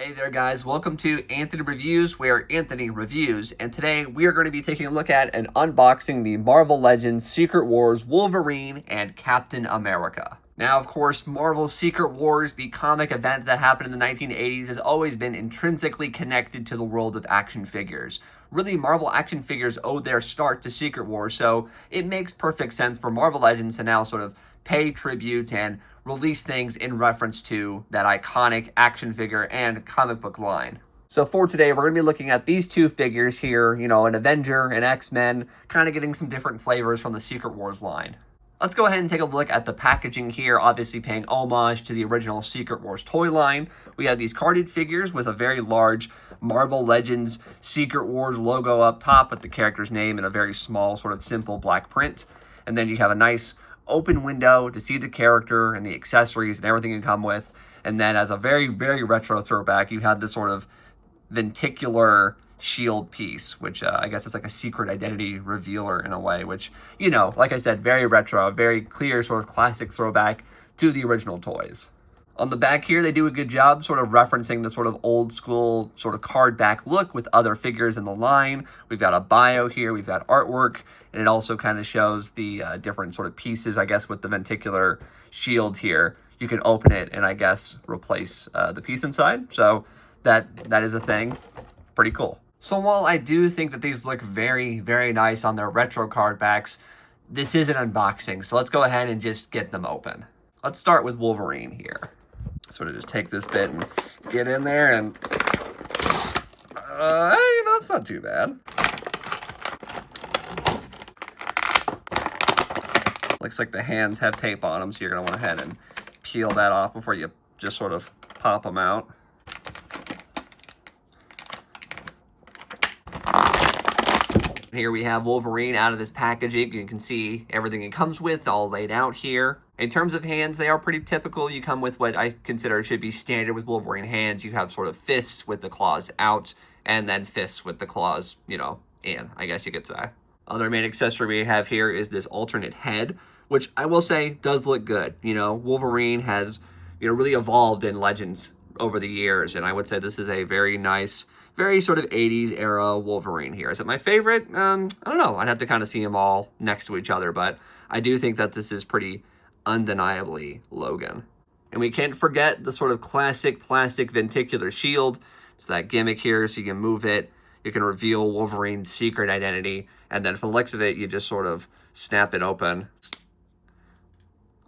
Hey there guys, welcome to Anthony Reviews, where Anthony reviews, and today we are going to be taking a look at and unboxing the Marvel Legends Secret Wars Wolverine and Captain America. Now, of course, Marvel's Secret Wars, the comic event that happened in the 1980s, has always been intrinsically connected to the world of action figures. Really, Marvel action figures owe their start to Secret Wars, so it makes perfect sense for Marvel Legends to now sort of pay tribute and release things in reference to that iconic action figure and comic book line. So for today, we're going to be looking at these two figures here, an Avenger and X-Men, kind of getting some different flavors from the Secret Wars line. Let's go ahead and take a look at the packaging here, obviously paying homage to the original Secret Wars toy line. We have these carded figures with a very large Marvel Legends Secret Wars logo up top with the character's name in a very small, sort of simple black print. And then you have a nice open window to see the character and the accessories and everything it come with. And then as a very, very retro throwback, you have this sort of venticular shield piece, which I guess is like a secret identity revealer in a way, which, like I said, very retro, very clear sort of classic throwback to the original toys. On the back here, they do a good job sort of referencing the sort of old school sort of card back look with other figures in the line. We've got a bio here, we've got artwork, and it also kind of shows the different sort of pieces, I guess, with the venticular shield here. You can open it and I guess replace the piece inside. So that is a thing. Pretty cool. So while I do think that these look very, very nice on their retro card backs, this is an unboxing. So let's go ahead and just get them open. Let's start with Wolverine here. Sort of just take this bit and get in there and, it's not too bad. Looks like the hands have tape on them, so you're gonna want to head and peel that off before you just sort of pop them out. Here we have Wolverine out of this packaging. You can see everything it comes with all laid out here. In terms of hands, they are pretty typical. You come with what I consider should be standard with Wolverine hands. You have sort of fists with the claws out, and then fists with the claws, in, I guess you could say. Other main accessory we have here is this alternate head, which I will say does look good. Wolverine has, really evolved in Legends over the years, and I would say this is a very nice, very sort of 80s era Wolverine here. Is it my favorite? I don't know. I'd have to kind of see them all next to each other, but I do think that this is pretty undeniably Logan. And we can't forget the sort of classic plastic venticular shield. It's that gimmick here, so you can move it. You can reveal Wolverine's secret identity, and then from the looks of it, you just sort of snap it open,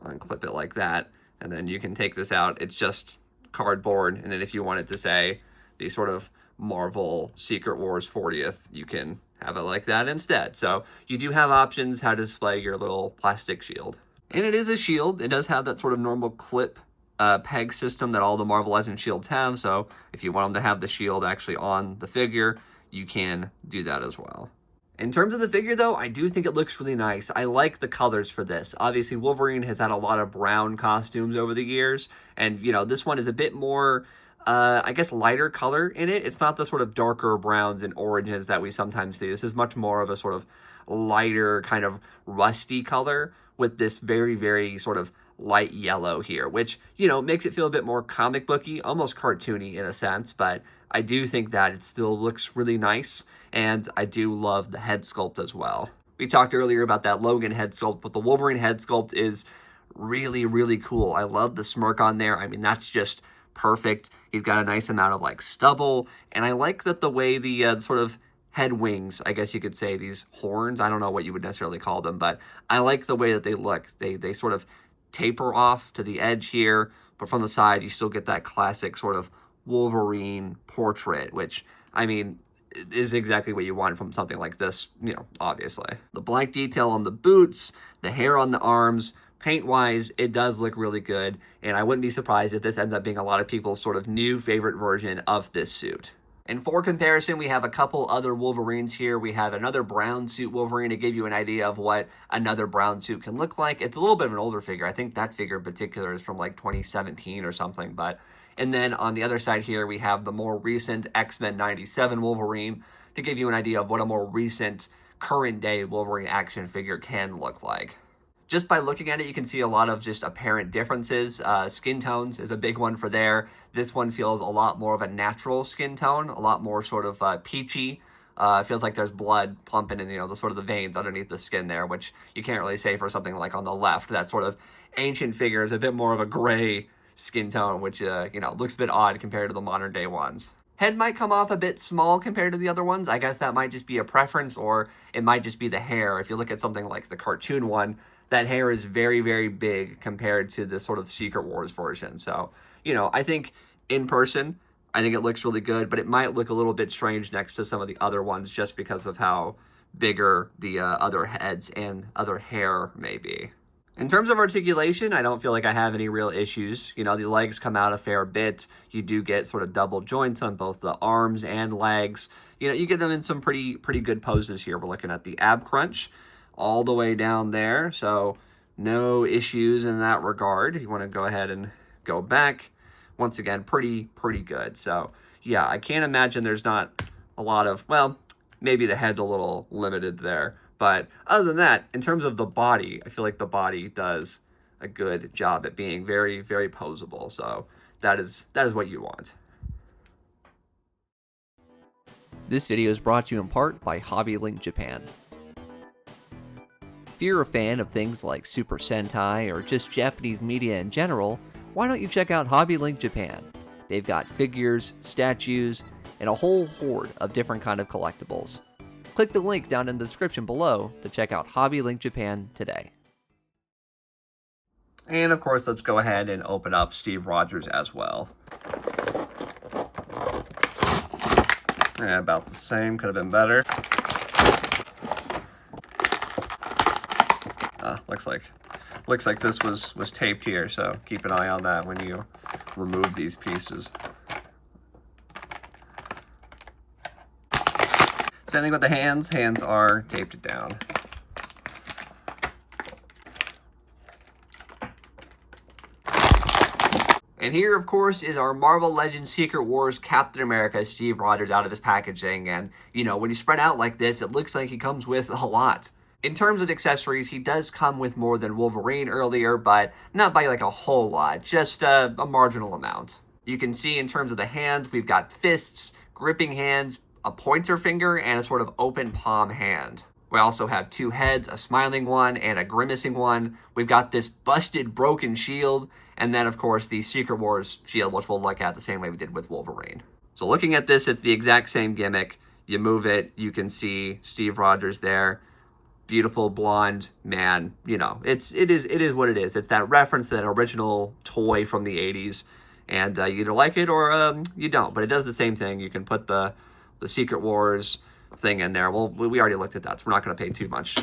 unclip it like that, and then you can take this out. It's just cardboard, and then if you wanted to say the sort of Marvel Secret Wars 40th, you can have it like that instead. So you do have options how to display your little plastic shield. And it is a shield. It does have that sort of normal clip peg system that all the Marvel Legends shields have. So if you want them to have the shield actually on the figure, you can do that as well. In terms of the figure, though, I do think it looks really nice. I like the colors for this. Obviously, Wolverine has had a lot of brown costumes over the years. And, this one is a bit more, I guess, lighter color in it. It's not the sort of darker browns and oranges that we sometimes see. This is much more of a sort of lighter, kind of rusty color with this very, very sort of light yellow here, which, makes it feel a bit more comic booky, almost cartoony in a sense, but I do think that it still looks really nice, and I do love the head sculpt as well. We talked earlier about that Logan head sculpt, but the Wolverine head sculpt is really, really cool. I love the smirk on there. I mean, that's just perfect. He's got a nice amount of like stubble, and I like that the way the sort of head wings, I guess you could say, these horns, I don't know what you would necessarily call them, but I like the way that they look. They sort of taper off to the edge here, but from the side, you still get that classic sort of Wolverine portrait, which, I mean, is exactly what you want from something like this, obviously. The black detail on the boots, the hair on the arms, paint-wise, it does look really good, and I wouldn't be surprised if this ends up being a lot of people's sort of new favorite version of this suit. And for comparison, we have a couple other Wolverines here. We have another brown suit Wolverine to give you an idea of what another brown suit can look like. It's a little bit of an older figure. I think that figure in particular is from like 2017 or something. And then on the other side here, we have the more recent X-Men 97 Wolverine to give you an idea of what a more recent current day Wolverine action figure can look like. just by looking at it, you can see a lot of just apparent differences. Skin tones is a big one for there. This one feels a lot more of a natural skin tone, a lot more sort of peachy. It feels like there's blood pumping in, the sort of the veins underneath the skin there, which you can't really say for something like on the left. That sort of ancient figure is a bit more of a gray skin tone, which, looks a bit odd compared to the modern day ones. Head might come off a bit small compared to the other ones. I guess that might just be a preference, or it might just be the hair. If you look at something like the cartoon one, that hair is very, very big compared to the sort of Secret Wars version. So, I think in person, I think it looks really good, but it might look a little bit strange next to some of the other ones just because of how bigger the other heads and other hair may be. In terms of articulation, I don't feel like I have any real issues. The legs come out a fair bit. You do get sort of double joints on both the arms and legs. You get them in some pretty good poses here. We're looking at the ab crunch all the way down there, so no issues in that regard. You want to go ahead and go back. Once again, pretty good. So yeah, I can't imagine there's not a lot of, well, maybe the head's a little limited there. But other than that, in terms of the body, I feel like the body does a good job at being very, very posable. So that is what you want. This video is brought to you in part by HobbyLink Japan. If you're a fan of things like Super Sentai or just Japanese media in general, why don't you check out HobbyLink Japan? They've got figures, statues, and a whole horde of different kind of collectibles. Click the link down in the description below to check out HobbyLink Japan today. And of course, let's go ahead and open up Steve Rogers as well. Yeah, about the same, could have been better. Looks like this was taped here, so keep an eye on that when you remove these pieces. Same thing with the hands. Hands are taped down. And here, of course, is our Marvel Legends Secret Wars Captain America Steve Rogers out of his packaging. And, when you spread out like this, it looks like he comes with a lot. In terms of accessories, he does come with more than Wolverine earlier, but not by like a whole lot, just a marginal amount. You can see in terms of the hands, we've got fists, gripping hands, a pointer finger, and a sort of open palm hand. We also have two heads, a smiling one and a grimacing one. We've got this busted, broken shield, and then, of course, the Secret Wars shield, which we'll look at the same way we did with Wolverine. So looking at this, it's the exact same gimmick. You move it, you can see Steve Rogers there. Beautiful blonde man, it is what it is. It's that reference to that original toy from the 80s, and you either like it or you don't, but it does the same thing. You can put the Secret Wars thing in there. Well, we already looked at that, so we're not going to pay too much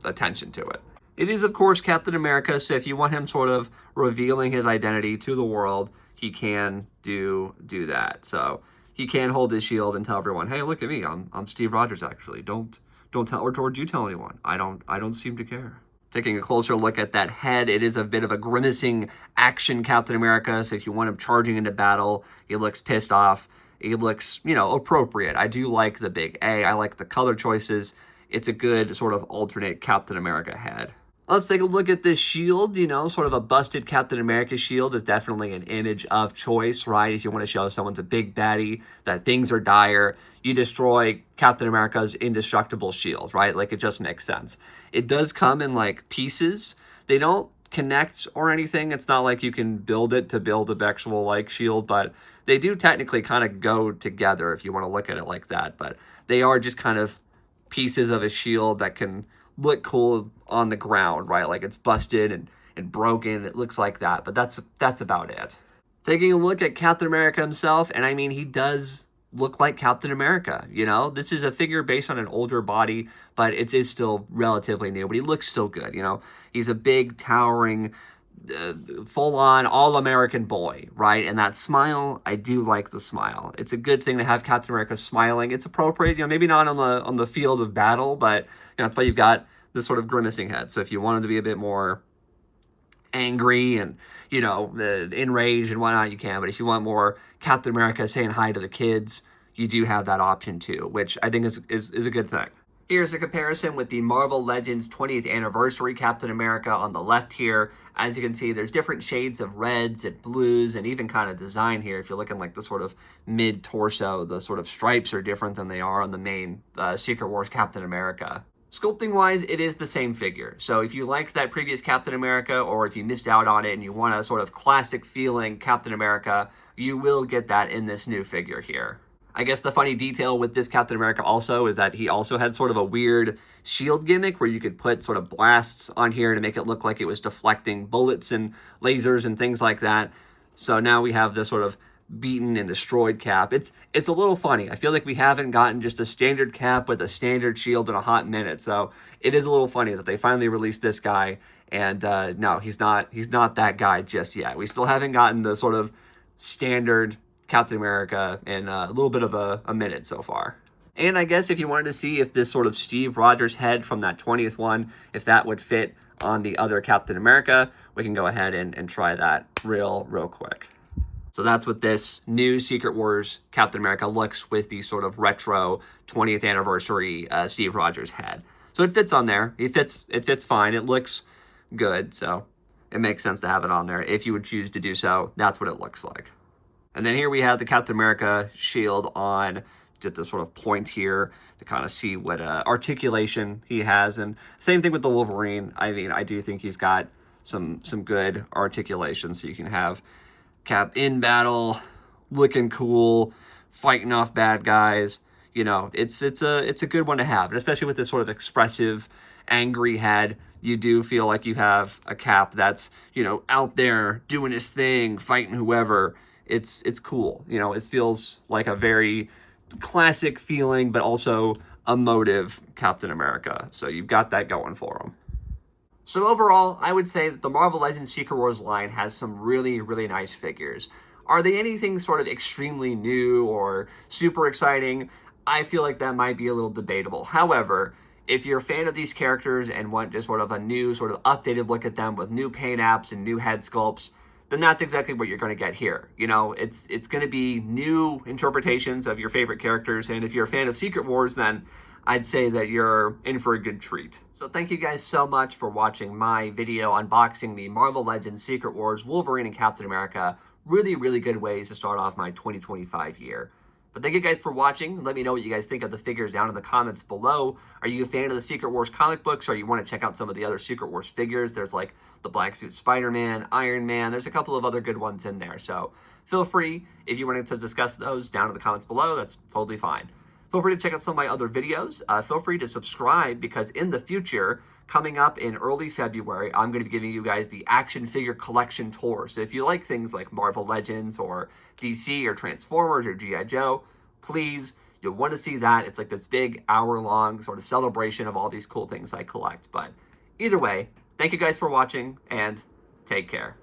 attention to it. It is, of course, Captain America, so if you want him sort of revealing his identity to the world, he can do that. So he can hold his shield and tell everyone, hey, look at me, I'm Steve Rogers, actually. Don't tell, or do tell anyone. I don't seem to care. Taking a closer look at that head, it is a bit of a grimacing action Captain America. So if you want him charging into battle, he looks pissed off. He looks, appropriate. I do like the big A. I like the color choices. It's a good sort of alternate Captain America head. Let's take a look at this shield. Sort of a busted Captain America shield is definitely an image of choice, right? If you want to show someone's a big baddie, that things are dire, you destroy Captain America's indestructible shield, right? Like, it just makes sense. It does come in, like, pieces. They don't connect or anything. It's not like you can build it to build an actual, like, shield, but they do technically kind of go together if you want to look at it like that. But they are just kind of pieces of a shield that can look cool on the ground, right? Like, it's busted and broken. It looks like that, but that's about it. Taking a look at Captain America himself, and I mean, he does look like Captain America, This is a figure based on an older body, but it is still relatively new, but he looks still good, He's a big, towering, full-on, all-American boy, right? And that smile, I do like the smile. It's a good thing to have Captain America smiling. It's appropriate, maybe not on the field of battle, but that's why you've got this sort of grimacing head. So if you want him to be a bit more angry and, enraged and whatnot, you can. But if you want more Captain America saying hi to the kids, you do have that option too, which I think is a good thing. Here's a comparison with the Marvel Legends 20th Anniversary Captain America on the left here. As you can see, there's different shades of reds and blues and even kind of design here. If you're looking like the sort of mid-torso, the sort of stripes are different than they are on the main Secret Wars Captain America. Sculpting-wise, it is the same figure. So if you liked that previous Captain America, or if you missed out on it and you want a sort of classic-feeling Captain America, you will get that in this new figure here. I guess the funny detail with this Captain America also is that he also had sort of a weird shield gimmick where you could put sort of blasts on here to make it look like it was deflecting bullets and lasers and things like that. So now we have this sort of beaten and destroyed cap. It's a little funny. I feel like we haven't gotten just a standard cap with a standard shield in a hot minute. So it is a little funny that they finally released this guy. And no, he's not that guy just yet. We still haven't gotten the sort of standard Captain America in a little bit of a minute so far. And I guess if you wanted to see if this sort of Steve Rogers head from that 20th one, if that would fit on the other Captain America, we can go ahead and try that real quick. So that's what this new Secret Wars Captain America looks with the sort of retro 20th anniversary Steve Rogers head. So it fits on there. It fits fine. It looks good. So it makes sense to have it on there. If you would choose to do so, that's what it looks like. And then here we have the Captain America shield on just this sort of point here to kind of see what articulation he has. And same thing with the Wolverine. I mean, I do think he's got some good articulation. So you can have Cap in battle, looking cool, fighting off bad guys. You know, it's a good one to have. And especially with this sort of expressive, angry head, you do feel like you have a Cap that's, you know, out there doing his thing, fighting whoever. It's cool. You know, it feels like a very classic feeling, but also emotive Captain America. So you've got that going for him. So overall, I would say that the Marvel Legends Secret Wars line has some really nice figures. Are they anything sort of extremely new or super exciting? I feel like that might be a little debatable. However, if you're a fan of these characters and want just sort of a new, sort of updated look at them with new paint apps and new head sculpts, then that's exactly what you're going to get here. You know, it's going to be new interpretations of your favorite characters, and if you're a fan of Secret Wars, then I'd say that you're in for a good treat. So thank you guys so much for watching my video unboxing the Marvel Legends Secret Wars Wolverine and Captain America. Really good ways to start off my 2025 year. But thank you guys for watching. Let me know what you guys think of the figures down in the comments below. Are you a fan of the Secret Wars comic books, or you want to check out some of the other Secret Wars figures? There's like the Black Suit Spider-Man, Iron Man. There's a couple of other good ones in there. So feel free, if you wanted to discuss those down in the comments below, that's totally fine. Feel free to check out some of my other videos. Feel free to subscribe, because in the future, coming up in early February, I'm going to be giving you guys the action figure collection tour. So if you like things like Marvel Legends or DC or Transformers or G.I. Joe, please, you'll want to see that. It's like this big hour-long sort of celebration of all these cool things I collect. But either way, thank you guys for watching, and take care.